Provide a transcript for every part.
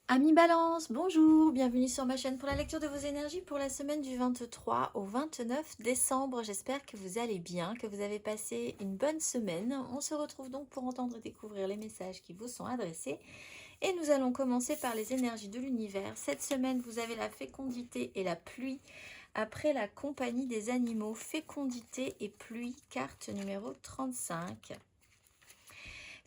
Amis Balance, bonjour, bienvenue sur ma chaîne pour la lecture de vos énergies pour la semaine du 23 au 29 décembre. J'espère que vous allez bien, que vous avez passé une bonne semaine. On se retrouve donc pour entendre et découvrir les messages qui vous sont adressés. Et nous allons commencer par les énergies de l'univers. Cette semaine, vous avez la fécondité et la pluie. Après la compagnie des animaux, fécondité et pluie, carte numéro 35.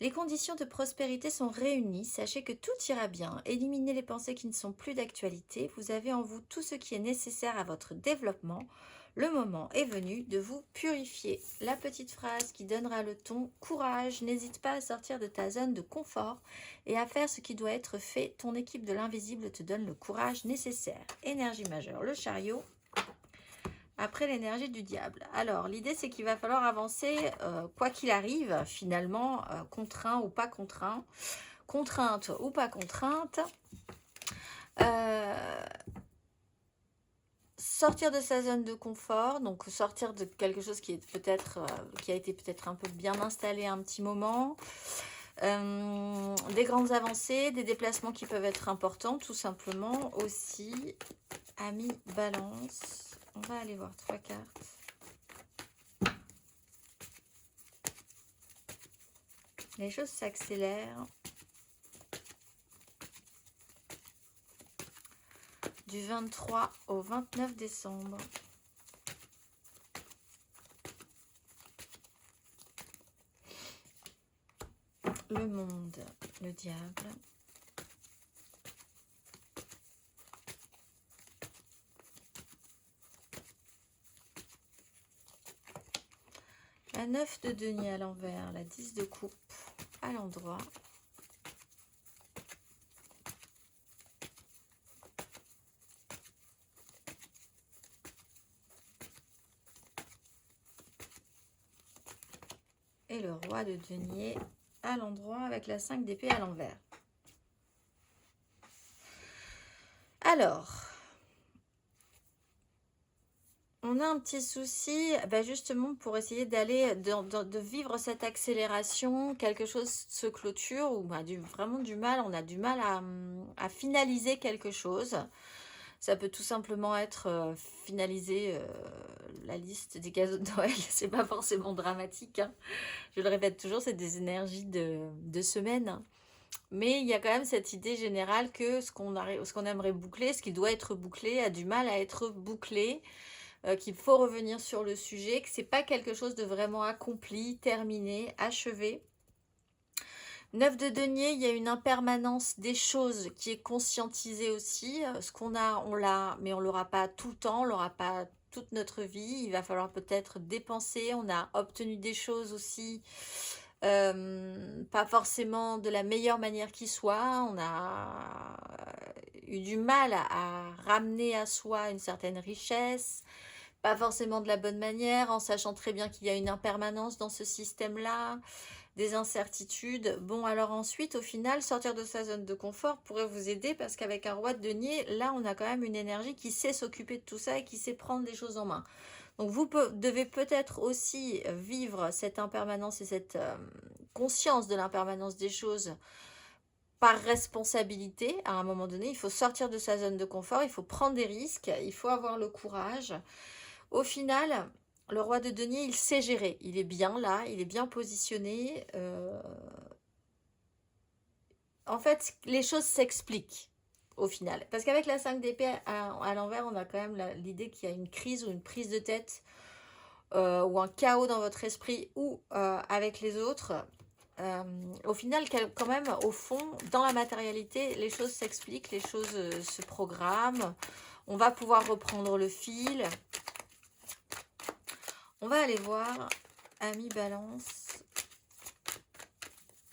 Les conditions de prospérité sont réunies, sachez que tout ira bien, éliminez les pensées qui ne sont plus d'actualité, vous avez en vous tout ce qui est nécessaire à votre développement, le moment est venu de vous purifier. La petite phrase qui donnera le ton, courage, n'hésite pas à sortir de ta zone de confort et à faire ce qui doit être fait, ton équipe de l'invisible te donne le courage nécessaire. Énergie majeure, le chariot. Après l'énergie du diable. Alors, l'idée, c'est qu'il va falloir avancer, quoi qu'il arrive, finalement, contraint ou pas contraint, contrainte ou pas contrainte. Sortir de sa zone de confort, donc sortir de quelque chose qui est peut-être, qui a été peut-être un peu bien installé un petit moment. Des grandes avancées, des déplacements qui peuvent être importants, tout simplement. Aussi, amis balance. On va aller voir 3 cartes. Les choses s'accélèrent. Du 23 au 29 décembre. Le monde, le diable. La 9 de denier à l'envers, la 10 de coupe à l'endroit. Et le roi de denier à l'endroit avec la 5 d'épée à l'envers. Alors, on a un petit souci, justement pour essayer d'aller, de vivre cette accélération, quelque chose se clôture, ou vraiment du mal, on a du mal à finaliser quelque chose. Ça peut tout simplement être finaliser la liste des cadeaux de Noël, c'est pas forcément dramatique, hein. Je le répète toujours, c'est des énergies de semaine. Mais il y a quand même cette idée générale que ce qu'on aimerait boucler, ce qui doit être bouclé, a du mal à être bouclé, qu'il faut revenir sur le sujet, que c'est pas quelque chose de vraiment accompli, terminé, achevé. 9 de denier, il y a une impermanence des choses qui est conscientisée aussi. Ce qu'on a, on l'a, mais on l'aura pas tout le temps, on l'aura pas toute notre vie. Il va falloir peut-être dépenser. On a obtenu des choses aussi, pas forcément de la meilleure manière qui soit. On a eu du mal à ramener à soi une certaine richesse, pas forcément de la bonne manière, en sachant très bien qu'il y a une impermanence dans ce système-là, des incertitudes. Bon, alors ensuite, au final, sortir de sa zone de confort pourrait vous aider parce qu'avec un roi de denier, là, on a quand même une énergie qui sait s'occuper de tout ça et qui sait prendre les choses en main. Donc, vous devez peut-être aussi vivre cette impermanence et cette conscience de l'impermanence des choses par responsabilité. À un moment donné, il faut sortir de sa zone de confort, il faut prendre des risques, il faut avoir le courage. Au final, le roi de denier, il sait gérer. Il est bien là, il est bien positionné. En fait, les choses s'expliquent au final. Parce qu'avec la 5 d'épée à l'envers, on a quand même l'idée qu'il y a une crise ou une prise de tête ou un chaos dans votre esprit ou avec les autres. Au final, quand même, au fond, dans la matérialité, les choses s'expliquent, les choses se programment. On va pouvoir reprendre le fil. On va aller voir, amis balance,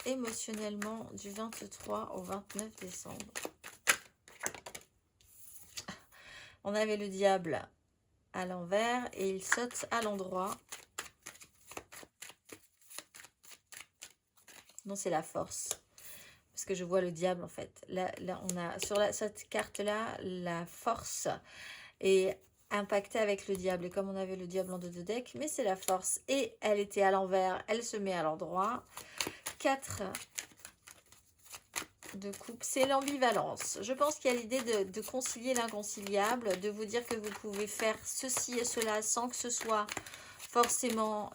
émotionnellement du 23 au 29 décembre. On avait le diable à l'envers et il saute à l'endroit. Non, c'est la force. Parce que je vois le diable en fait. Là on a sur cette carte-là, la force est impactée avec le diable. Et comme on avait le diable en 2 de deck, mais c'est la force. Et elle était à l'envers, elle se met à l'endroit. 4 de coupe, c'est l'ambivalence. Je pense qu'il y a l'idée de concilier l'inconciliable, de vous dire que vous pouvez faire ceci et cela sans que ce soit forcément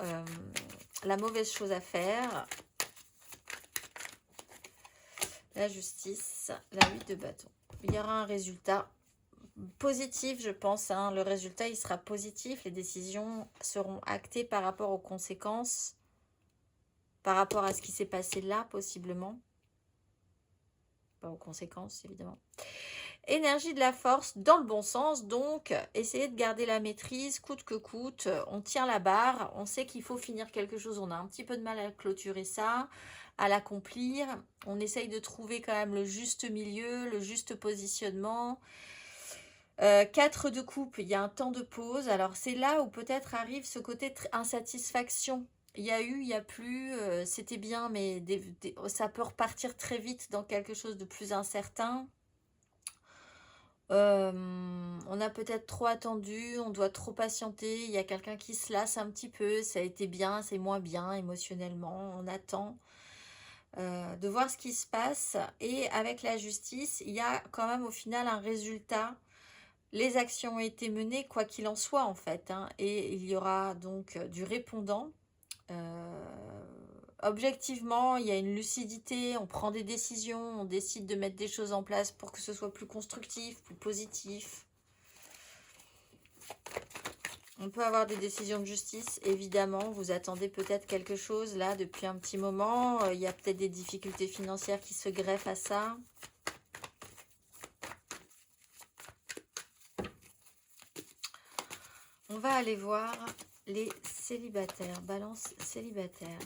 la mauvaise chose à faire. La justice, la 8 de bâton. Il y aura un résultat positif, je pense. Hein. Le résultat, il sera positif. Les décisions seront actées par rapport aux conséquences, par rapport à ce qui s'est passé là, possiblement. Pas aux conséquences, évidemment. Énergie de la force dans le bon sens, donc essayez de garder la maîtrise coûte que coûte. On tient la barre, on sait qu'il faut finir quelque chose, on a un petit peu de mal à clôturer ça, à l'accomplir. On essaye de trouver quand même le juste milieu, le juste positionnement. 4 de coupe, il y a un temps de pause. Alors c'est là où peut-être arrive ce côté insatisfaction. Il y a eu, il n'y a plus, c'était bien, mais ça peut repartir très vite dans quelque chose de plus incertain. On a peut-être trop attendu, on doit trop patienter, il y a quelqu'un qui se lasse un petit peu, ça a été bien, c'est moins bien émotionnellement, on attend de voir ce qui se passe. Et avec la justice, il y a quand même au final un résultat. Les actions ont été menées, quoi qu'il en soit en fait, hein, et il y aura donc du répondant. Objectivement, il y a une lucidité, on prend des décisions, on décide de mettre des choses en place pour que ce soit plus constructif, plus positif. On peut avoir des décisions de justice, évidemment. Vous attendez peut-être quelque chose là depuis un petit moment. Il y a peut-être des difficultés financières qui se greffent à ça. On va aller voir les célibataires. Balance célibataire.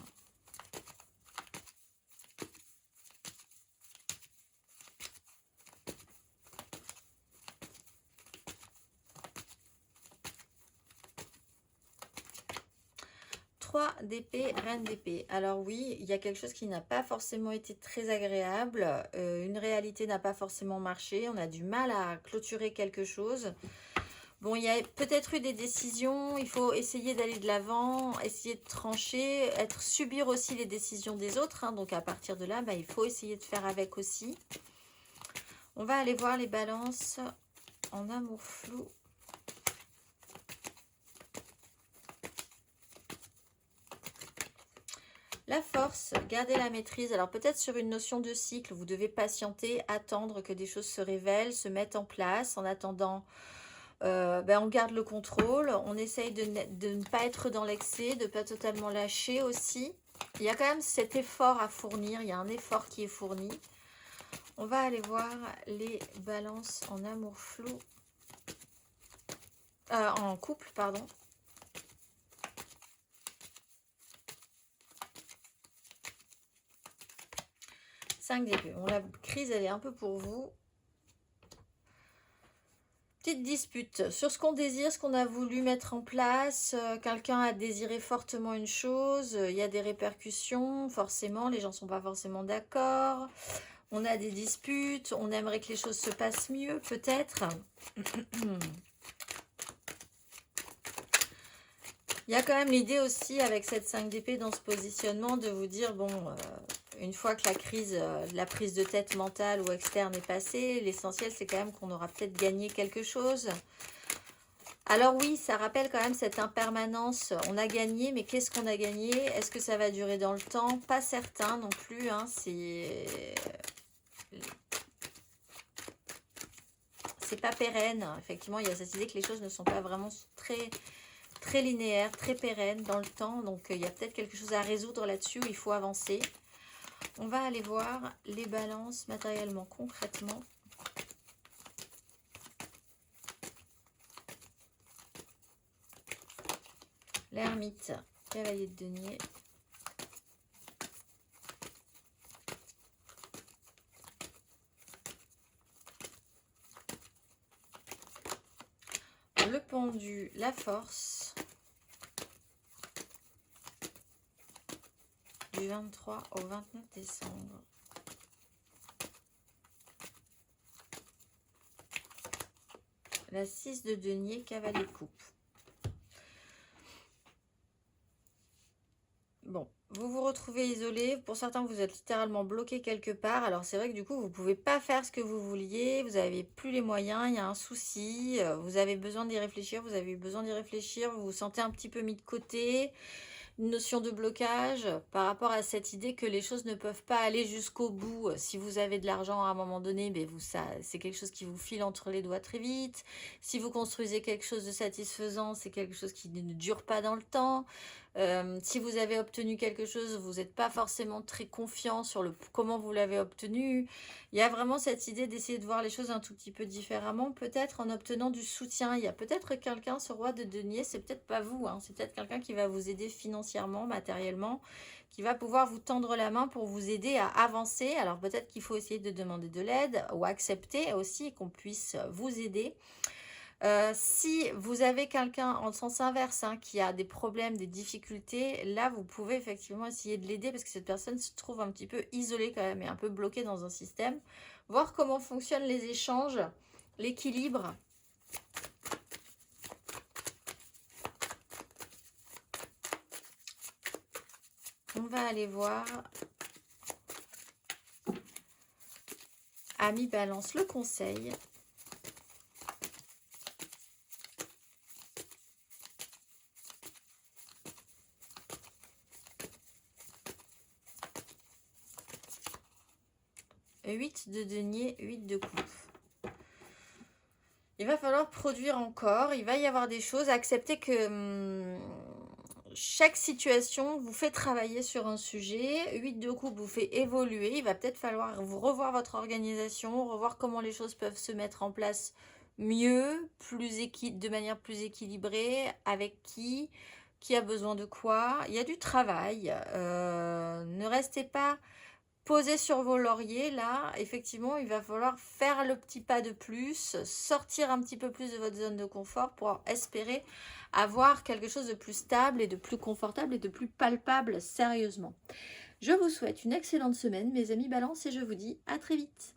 D'épée, reine d'épée. Alors oui, il y a quelque chose qui n'a pas forcément été très agréable. Une réalité n'a pas forcément marché. On a du mal à clôturer quelque chose. Bon, il y a peut-être eu des décisions. Il faut essayer d'aller de l'avant, essayer de trancher, subir aussi les décisions des autres. Hein. Donc à partir de là, bah, il faut essayer de faire avec aussi. On va aller voir les balances en amour flou. La force, garder la maîtrise. Alors peut-être sur une notion de cycle, vous devez patienter, attendre que des choses se révèlent, se mettent en place. En attendant, on garde le contrôle. On essaye de ne pas être dans l'excès, de ne pas totalement lâcher aussi. Il y a quand même cet effort à fournir. Il y a un effort qui est fourni. On va aller voir les balances en amour flou. En couple, pardon. 5 d'épée. Bon, la crise, elle est un peu pour vous. Petite dispute sur ce qu'on désire, ce qu'on a voulu mettre en place. Quelqu'un a désiré fortement une chose. Il y a des répercussions, forcément. Les gens ne sont pas forcément d'accord. On a des disputes. On aimerait que les choses se passent mieux, peut-être. Il y a quand même l'idée aussi, avec cette 5 d'épée dans ce positionnement, de vous dire, bon... une fois que la crise, la prise de tête mentale ou externe est passée, l'essentiel c'est quand même qu'on aura peut-être gagné quelque chose. Alors oui, ça rappelle quand même cette impermanence. On a gagné, mais qu'est-ce qu'on a gagné? Est-ce que ça va durer dans le temps? Pas certain non plus. Hein, c'est pas pérenne. Effectivement, il y a cette idée que les choses ne sont pas vraiment très linéaires, très pérennes dans le temps. Donc il y a peut-être quelque chose à résoudre là-dessus. Il faut avancer. On va aller voir les balances matériellement, concrètement. L'ermite, cavalier de denier. Le pendu, la force. Du 23 au 29 décembre. La 6 de denier, cavalier de coupe. Bon, vous vous retrouvez isolé. Pour certains, vous êtes littéralement bloqué quelque part. Alors, c'est vrai que du coup, vous ne pouvez pas faire ce que vous vouliez. Vous n'avez plus les moyens. Il y a un souci. Vous avez besoin d'y réfléchir. Vous avez eu besoin d'y réfléchir. Vous vous sentez un petit peu mis de côté. Une notion de blocage par rapport à cette idée que les choses ne peuvent pas aller jusqu'au bout. Si vous avez de l'argent à un moment donné, mais c'est quelque chose qui vous file entre les doigts très vite. Si vous construisez quelque chose de satisfaisant, c'est quelque chose qui ne dure pas dans le temps. Si vous avez obtenu quelque chose, vous n'êtes pas forcément très confiant sur comment vous l'avez obtenu. Il y a vraiment cette idée d'essayer de voir les choses un tout petit peu différemment, peut-être en obtenant du soutien. Il y a peut-être quelqu'un, ce roi de denier, c'est peut-être pas vous, hein, c'est peut-être quelqu'un qui va vous aider financièrement, matériellement, qui va pouvoir vous tendre la main pour vous aider à avancer. Alors peut-être qu'il faut essayer de demander de l'aide ou accepter aussi qu'on puisse vous aider. Si vous avez quelqu'un en sens inverse, hein, qui a des problèmes, des difficultés, là vous pouvez effectivement essayer de l'aider parce que cette personne se trouve un petit peu isolée quand même et un peu bloquée dans un système. Voir comment fonctionnent les échanges, l'équilibre. On va aller voir. Ami Balance, le conseil. Huit de denier, 8 de coupe. Il va falloir produire encore. Il va y avoir des choses. Accepter que chaque situation vous fait travailler sur un sujet. 8 de coupe vous fait évoluer. Il va peut-être falloir vous revoir votre organisation, revoir comment les choses peuvent se mettre en place mieux, de manière plus équilibrée, avec qui a besoin de quoi. Il y a du travail. Ne restez pas posé sur vos lauriers. Là, effectivement, il va falloir faire le petit pas de plus, sortir un petit peu plus de votre zone de confort pour espérer avoir quelque chose de plus stable et de plus confortable et de plus palpable sérieusement. Je vous souhaite une excellente semaine, mes amis Balance, et je vous dis à très vite.